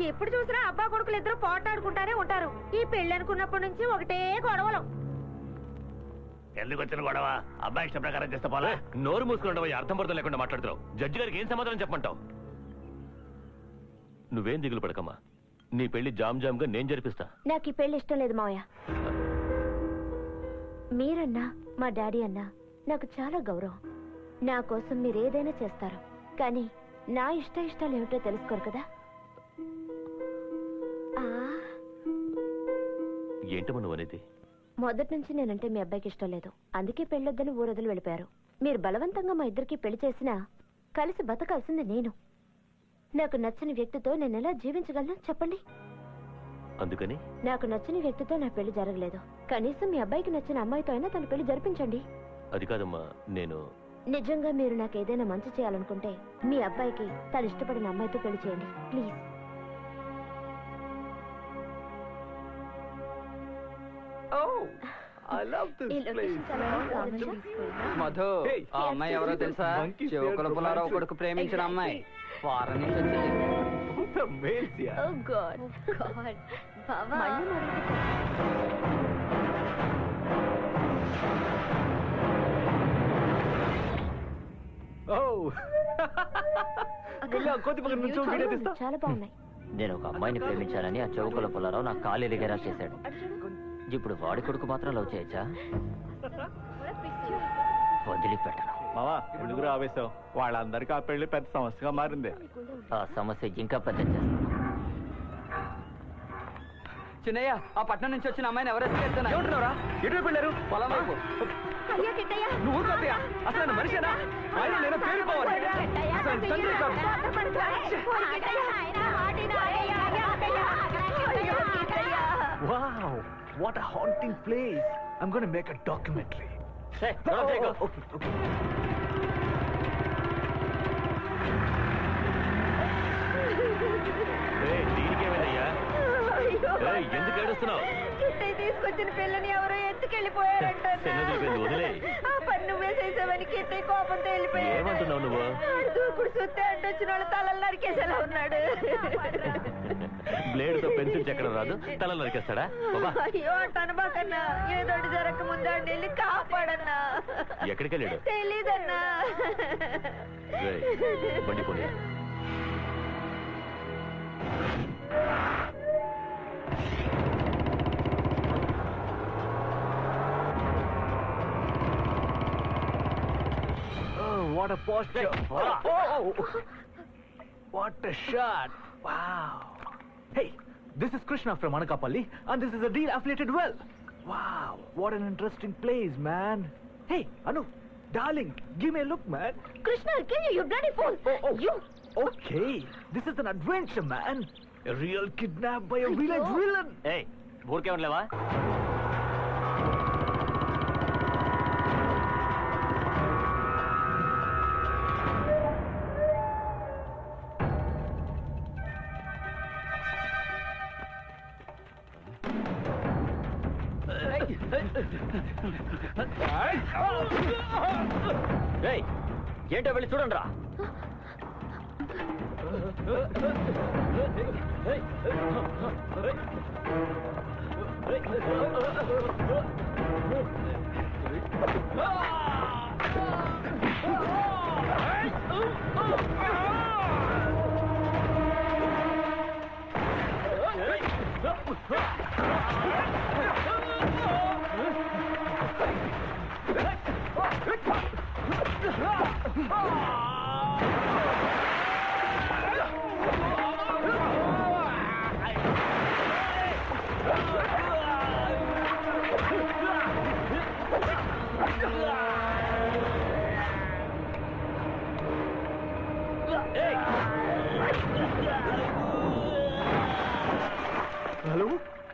ఎప్పుడు చూసినా అబ్బా కొడుకులు ఇద్దరు పోటాడుకుంటానే ఉంటారు. ఈ పెళ్లి అనుకున్నప్పటి నుంచి ఒకటే గొడవలు. ఎందుకు వచ్చిన గొడవ? అబ్బాయి ఇష్ట ప్రకారం చేస్తే పోలా? నోరు మూసుకుని అర్థం పర్థం లేకుండా మాట్లాడుతున్నావు. జడ్జి గారికి ఏం సమాధానం చెప్పమంటావు? నువ్వేం దిగులు పడకమ్మా, నీ పెళ్లి జామ్ జామ్ గా నేను జరిపిస్తా. నాకు ఈ పెళ్లి ఇష్టం లేదు మావయ్య. మీరన్నా మా డాడీ అన్నా నాకు చాలా గౌరవం. నా కోసం మీరు ఏదైనా చేస్తారు, కానీ నా ఇష్టాలు ఏమిటో తెలుసుకోరు కదా. ఏంటమ్మా నువ్వు అనేది? మొదటి నుంచి నేనంటే మీ అబ్బాయికి ఇష్టం లేదు, అందుకే పెళ్ళొద్దని ఊరొదలు వెళ్ళిపోయారు. మీరు బలవంతంగా మా ఇద్దరికి పెళ్లి చేసినా కలిసి బతకాల్సింది నేను. నాకు నచ్చని వ్యక్తితో నేను ఎలా జీవించగలను చెప్పండి. అందుకని నాకు నచ్చని వ్యక్తితో నా పెళ్లి జరగలేదు. కనీసం మీ అబ్బాయికి నచ్చిన అమ్మాయితో అయినా తన పెళ్లి జరిపించండి. అది కాదమ్మా, నేను నిజంగా మీరు నాకు ఏదైనా మంచి చేయాలనుకుంటే మీ అబ్బాయికి తను ఇష్టపడిన అమ్మాయితో పెళ్లి చేయండి ప్లీజ్. మధు, ఆ అమ్మాయి ఎవరో తెలుసా? చెవుకుల పులారావు కొడుకు ప్రేమించిన అమ్మాయి. ఫారెన్ నుంచి వచ్చింది. చాలా బాగున్నాయి. నేను ఒక అమ్మాయిని ప్రేమించాలని ఆ చెవుకుల పుల్లారావు నా కాలు ఎలిగేలా చేశాడు. ఇప్పుడు వాడి కొడుకు మాత్రం లవ్ చేయొచ్చా? వదిలిపెట్టను. మావా ఎందుకు ఆవేశావు? వాళ్ళందరికీ ఆ పెళ్లి పెద్ద సమస్యగా మారింది. ఆ సమస్య ఇంకా పెద్ద చేస్తాను. చిన్నయ్య, ఆ పట్నం నుంచి వచ్చిన అమ్మాయిని ఎవరైతే చెప్తున్నారా? ఎటు వెళ్ళారు? పొలం వైపు. నువ్వు అసలు మనిషేనా? ఆయన నేను పేరుకోవాలి. Wow, what a haunting place. I'm going to make a documentary. Hey, okay. దీనికేమైందయ్యా? ఎందుకు ఏడుస్తున్నావు? తీసుకొచ్చిన పిల్లని ఎవరో ఎత్తుకెళ్ళిపోయారంట. వదిలే. ఆ పని నువ్వే చేసావని కిట్టయ్య కోపంతో వెళ్ళిపోయాడు. ఏమంటున్నావు నువ్వు? దూకుడు సుత్తే అడ్డొచ్చిన వాళ్ళ తలలు నరికేసేలా ఉన్నాడు. బ్లేడ్ తో పెన్సిల్ చెక్కడం రాదు, తల నరికేస్తాడా? అయ్యో అట్టనబాకన్నా, ఏదోటి జరగక ముందు ఆడిని వెళ్ళి కాపాడన్నా. ఎక్కడికి వెళ్ళాడు? తెలీదన్నా. బండి పోనీ. What a posture. Oh! What a shot. Wow. Hey, this is Krishna from Anakapalli and this is a deal affiliated well. Wow, what an interesting place, man. Hey, Anu, darling, give me a look, man. Krishna, I'll kill you, you bloody fool. You. Okay, this is an adventure, man. A real kidnapped by a village villain. Hey, ఊరికే ఉండలేవా? ఏంటో వెళ్ళి చూడండి రా.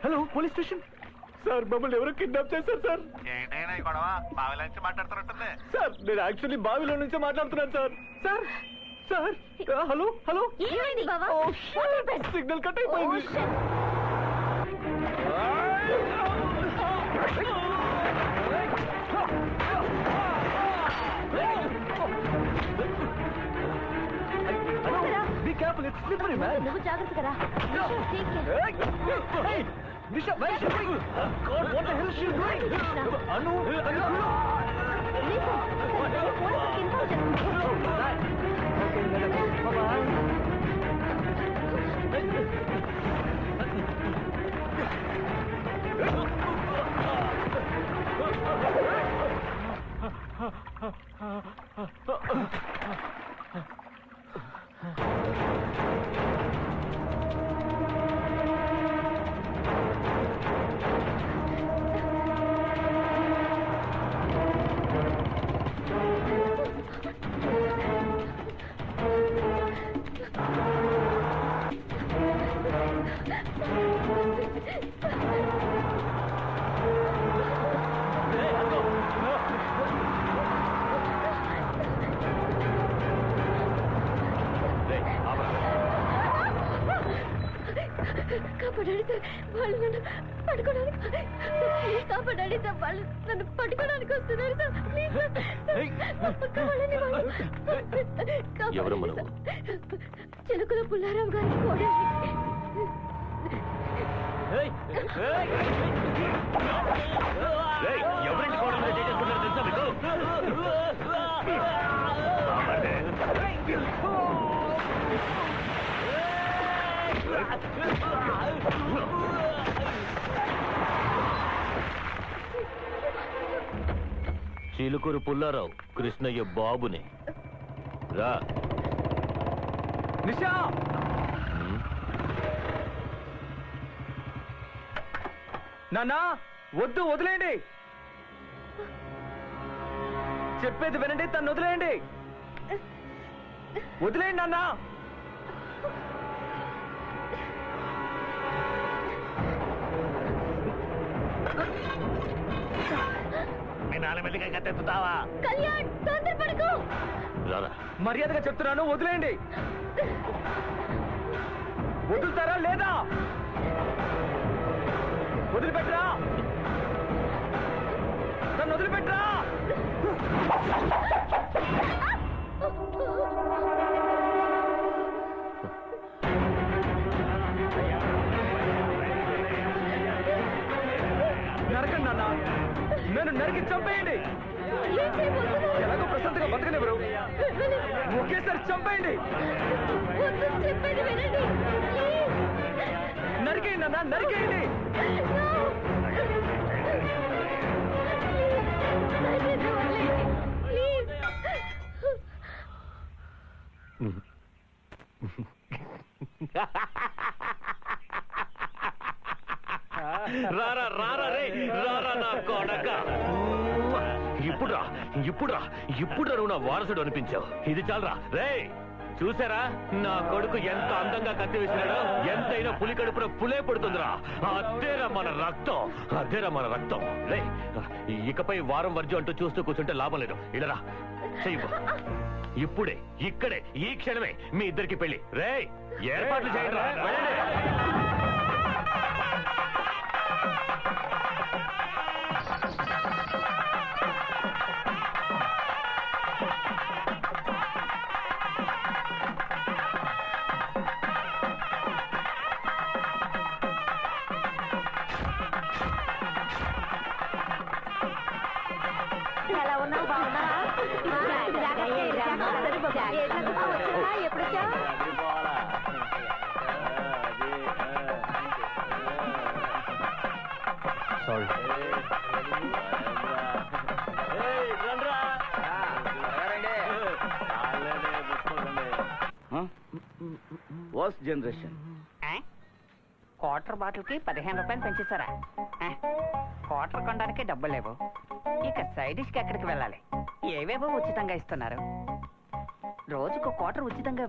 Hello police station sir, మమ్మల్ని ఎవరో kidnap చేశారు sir. ఏంటైనా గొడవ? బావిలో నుంచి మాట్లాడుతున్నట్టుంది సార్, నేను యాక్చువల్లీ బావిలో నుంచి మాట్లాడుతున్నాను sir. Sir sir hello hello, signal cut అయిపోయింది. Be careful. careful, it's slippery, man. నువ్వు జాగ్రత్తగా రా. No. Take care. Hey, Nisha, where is she going? God, what the hell is she doing? Anu, Listen, పోలీసులకు inform చేస్తాను. Okay, bye-bye. కాపాడండి sir, వాళ్ళు నన్ను పట్టుకోవడానికి ప్లీజ్ కాపాడండి సార్, వాళ్ళు నన్ను పట్టుకోవడానికి వస్తున్నారు సార్, ప్లీజ్ సార్, కావాలని వాళ్ళు ఎవరమ్మ కాపాడండి నువ్వు? సార్. చిలుకల పుల్లారావు గారి కోడలి. ఎవరింటి కోడలు మీద చేసుకుంటారో తెలుసా మీకు? చిలుకూరు పుల్లారావు కృష్ణయ్య బాబుని రా. నిషా నాన్నా వద్దు, వదిలేయండి. చెప్పేది వినండి, తను వదిలేయండి. వదిలేయండి నాన్నా. మీ నాన్న మెల్లిగా కత్తెత్తుతావా? కళ్యాణ్ తొందరపడకు. రారా. మర్యాదగా చెప్తున్నాను, వదిలేయండి. వదులుతారా లేదా? వదిలిపెట్టరా, నన్ను వదిలిపెట్టరా. నరకండి నాన్న, నేను నరికి చంపేయండి. ఏం చేయబోతున్నావు? ఎలాగో ప్రశాంతంగా బతకనివ్వరు, ఒకేసారి చంపేయండి. వద్దు, చెప్పేది వినండి ప్లీజ్. నరికేయండి అన్న, నరికేయండి. రారా రారా రే, రారా నా కొడక. ఇప్పుడురా ఇప్పుడురా ఇప్పుడురా నువ్వు నా వారసుడు అనిపించావు. ఇది చాలరా రే. చూసారా నా కొడుకు ఎంత అందంగా కత్తి వేసినాడో? ఎంతైనా పులి కడుపున పులే పడుతుందిరా. అదేరా మన రక్తం, అదేరా మన రక్తం. రే ఇకపై వారం వర్జం అంటూ చూస్తూ కూర్చుంటే లాభం లేదు. ఇడరా చెయ్యి. ఇప్పుడే ఇక్కడే ఈ క్షణమే మీ ఇద్దరికి పెళ్లి. రే ఏర్పాట్లు చేయండి రా. ఎలా ఉన్నావు? బాగున్నావా? ఎప్పుడొచ్చా? Sorry. Was generation. క్వార్టర్ బాటిల్కి 15 రూపాయలు పెంచేశారా? క్వార్టర్ కొనడానికి డబ్బులు లేవు, ఇక సైడ్ డిష్కి ఎక్కడికి వెళ్ళాలి? ఏవేవో ఉచితంగా ఇస్తున్నారు. రోజుకు క్వార్టర్ ఉచితంగా